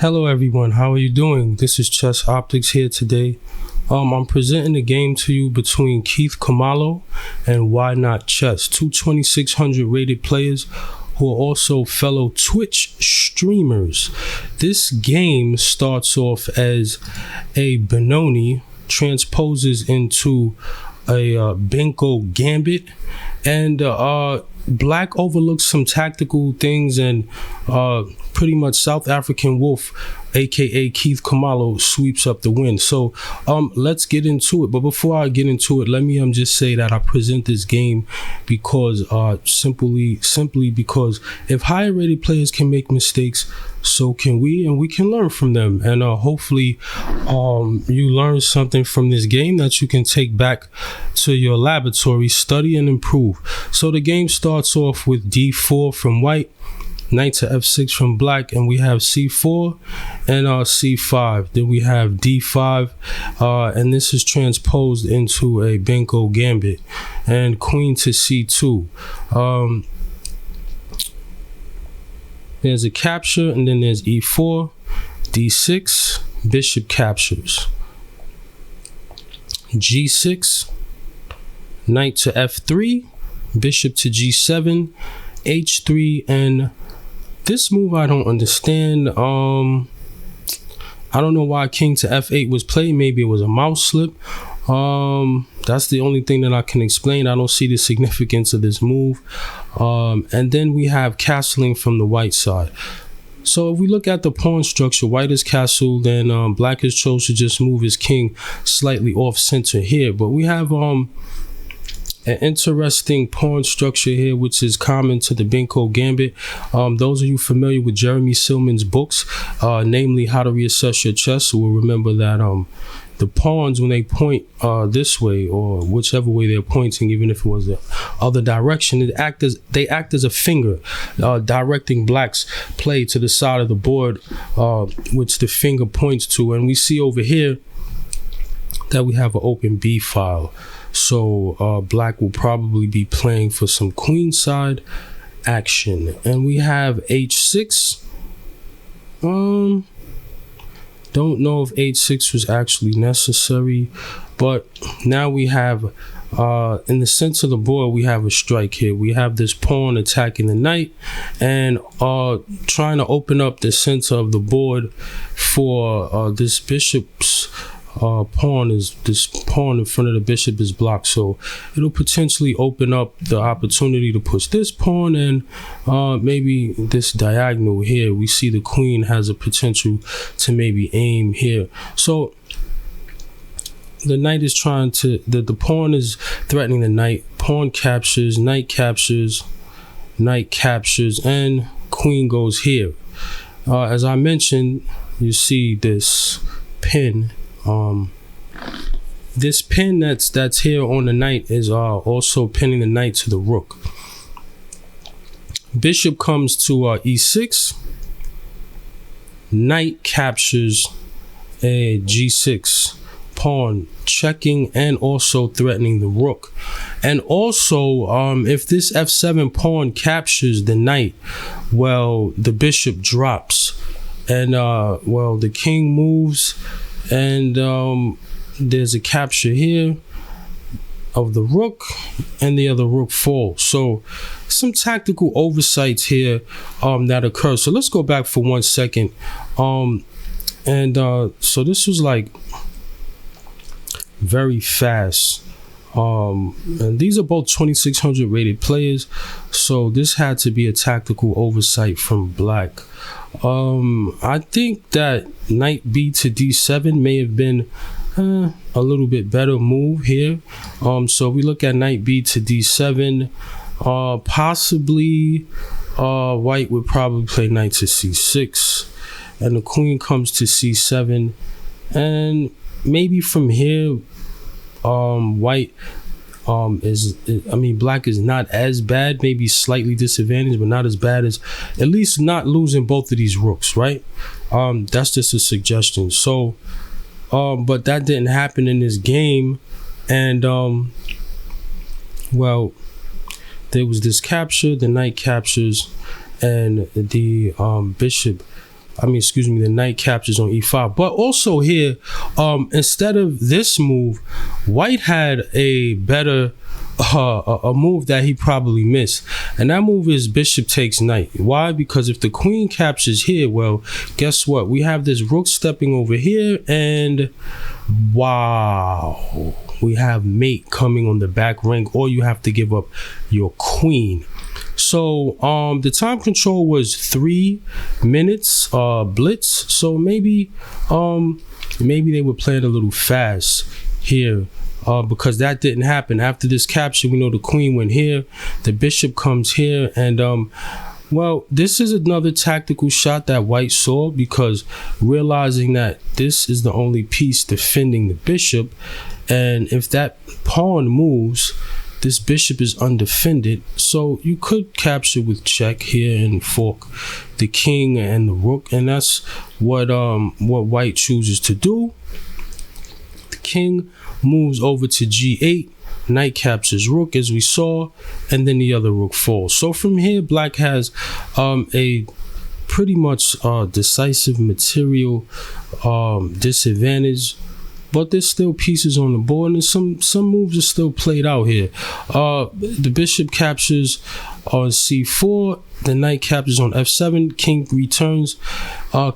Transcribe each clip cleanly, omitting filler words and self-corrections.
Hello everyone, how are you doing? This is Chess Optics here today. I'm presenting a game to you between Keith Khumalo and Why Not Chess, two 2600 rated players who are also fellow Twitch streamers. This game starts off as a Benoni, transposes into a Benko Gambit, and Black overlooks some tactical things, and pretty much South African Wolf, aka Keith Khumalo, sweeps up the win. So let's get into it. But before I get into it, let me just say that I present this game because simply because if higher rated players can make mistakes, so can we, and we can learn from them. And hopefully you learn something from this game that you can take back to your laboratory, study and improve. So the game starts off with d4 from white, knight to f6 from black, and we have c4 and c5. Then we have d5, and this is transposed into a Benko Gambit, and queen to c2. There's a capture, and then there's e4, d6, bishop captures, g6, knight to f3, bishop to g7, h3, and this move I don't understand. I don't know why king to f8 was played. Maybe it was a mouse slip. That's the only thing that I can explain. I don't see the significance of this move. And then we have castling from the white side. So if we look at the pawn structure, white is castled, and black is chose to just move his king slightly off center here. But we have an interesting pawn structure here, which is common to the Benko Gambit. Those of you familiar with Jeremy Silman's books, namely How to Reassess Your Chess, will remember that the pawns, when they point this way or whichever way they're pointing, even if it was the other direction, they act as a finger, directing black's play to the side of the board, which the finger points to. And we see over here that we have an open B file. So black will probably be playing for some queenside action. And we have h6. Don't know if h6 was actually necessary, but now we have in the center of the board, we have a strike here. We have this pawn attacking the knight and trying to open up the center of the board for this bishop's pawn in front of the bishop is blocked, so it'll potentially open up the opportunity to push this pawn, and maybe this diagonal here. We see the queen has a potential to maybe aim here. So the knight is trying to, the pawn is threatening the knight. Pawn captures, knight captures, knight captures, and queen goes here. As I mentioned, you see this pin. This pin that's here on the knight is also pinning the knight to the rook. Bishop comes to e6. Knight captures a g6. Pawn checking and also threatening the rook. And also, if this f7 pawn captures the knight, well, the bishop drops, and well, the king moves, and there's a capture here of the rook, and the other rook falls. So some tactical oversights here that occur. So let's go back for 1 second. So this was like very fast. And these are both 2600 rated players, so this had to be a tactical oversight from black. I think that knight b to d7 may have been a little bit better move here. So we look at knight b to d7. Possibly white would probably play knight to c6, and the queen comes to c7, and maybe from here white black is not as bad, maybe slightly disadvantaged, but not as bad as, at least not losing both of these rooks, right? That's just a suggestion. So but that didn't happen in this game, and well, there was this capture, the knight captures, and the bishop the knight captures on e5. But also here, instead of this move, white had a better a move that he probably missed, and that move is bishop takes knight. Why? Because if the queen captures here, well, guess what? We have this rook stepping over here, and wow, we have mate coming on the back rank, or you have to give up your queen. So the time control was 3 minutes blitz, so maybe they were playing a little fast here, because that didn't happen. After this capture, we know the queen went here, the bishop comes here, and well, this is another tactical shot that white saw, because realizing that this is the only piece defending the bishop, and if that pawn moves, this bishop is undefended, so you could capture with check here and fork the king and the rook, and that's what white chooses to do. The king moves over to g8, knight captures rook, as we saw, and then the other rook falls. So from here, black has a pretty much decisive material disadvantage, but there's still pieces on the board, and some moves are still played out here. The bishop captures on c4, the knight captures on f7, king returns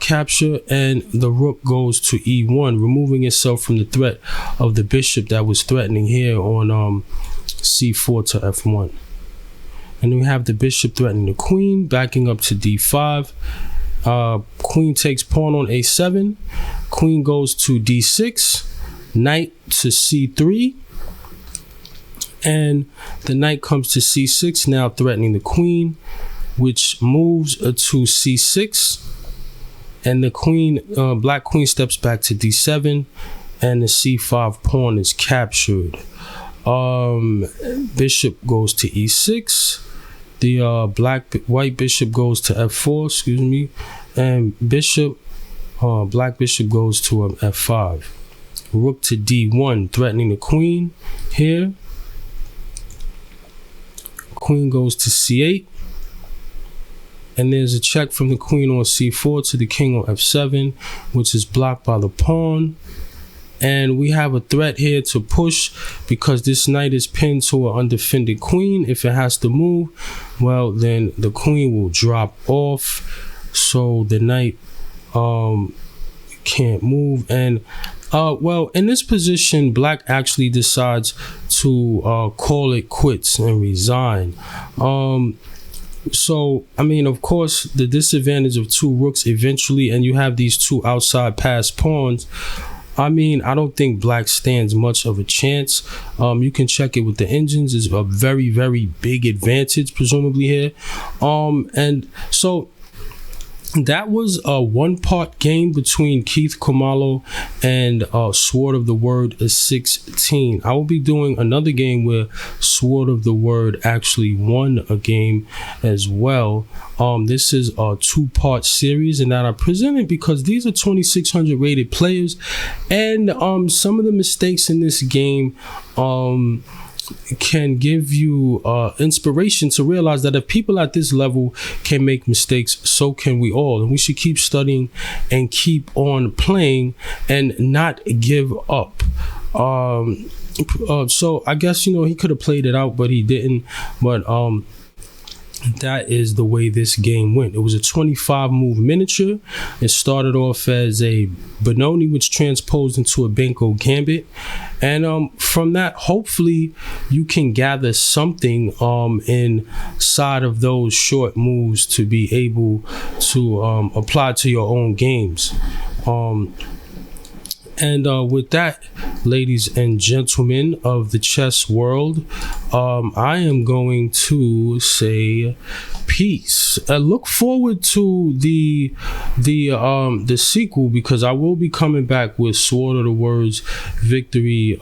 capture, and the rook goes to e1, removing itself from the threat of the bishop that was threatening here on c4 to f1. And then we have the bishop threatening the queen, backing up to d5. Queen takes pawn on a7, queen goes to d6, knight to c3, and the knight comes to c6, now threatening the queen, which moves to c6, and the queen, black queen, steps back to d7, and the c5 pawn is captured. Bishop goes to e6, the white bishop goes to f4, and black bishop goes to f5. Rook to d1, threatening the queen here. Queen goes to c8, and there's a check from the queen on c4 to the king on f7, which is blocked by the pawn. And we have a threat here to push, because this knight is pinned to an undefended queen. If it has to move, well, then the queen will drop off, so the knight can't move. And well, in this position, black actually decides to call it quits and resign. So, I mean, of course, the disadvantage of 2 rooks eventually, and you have these 2 outside passed pawns. I mean, I don't think black stands much of a chance. You can check it with the engines. It's a very, very big advantage, presumably here. And so that was a 1-part game between Keith Khumalo and Sword of the Word 16. I will be doing another game where Sword of the Word actually won a game as well. This is a 2-part series, and that I presented because these are 2600 rated players, and some of the mistakes in this game can give you inspiration to realize that if people at this level can make mistakes, so can we all, and we should keep studying and keep on playing and not give up. So I guess, you know, he could have played it out, but he didn't. But that is the way this game went. It was a 25 move miniature. It started off as a Benoni, which transposed into a Benko Gambit, and from that, hopefully you can gather something inside of those short moves to be able to apply to your own games. And with that, ladies and gentlemen of the chess world, I am going to say peace. Look forward to the sequel, because I will be coming back with Sword of the Word's victory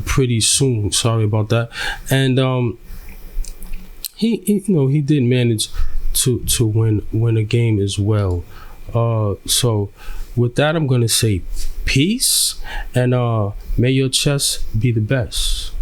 pretty soon. Sorry about that. And he did manage to win a game as well. So with that, I'm going to say peace, and may your chess be the best.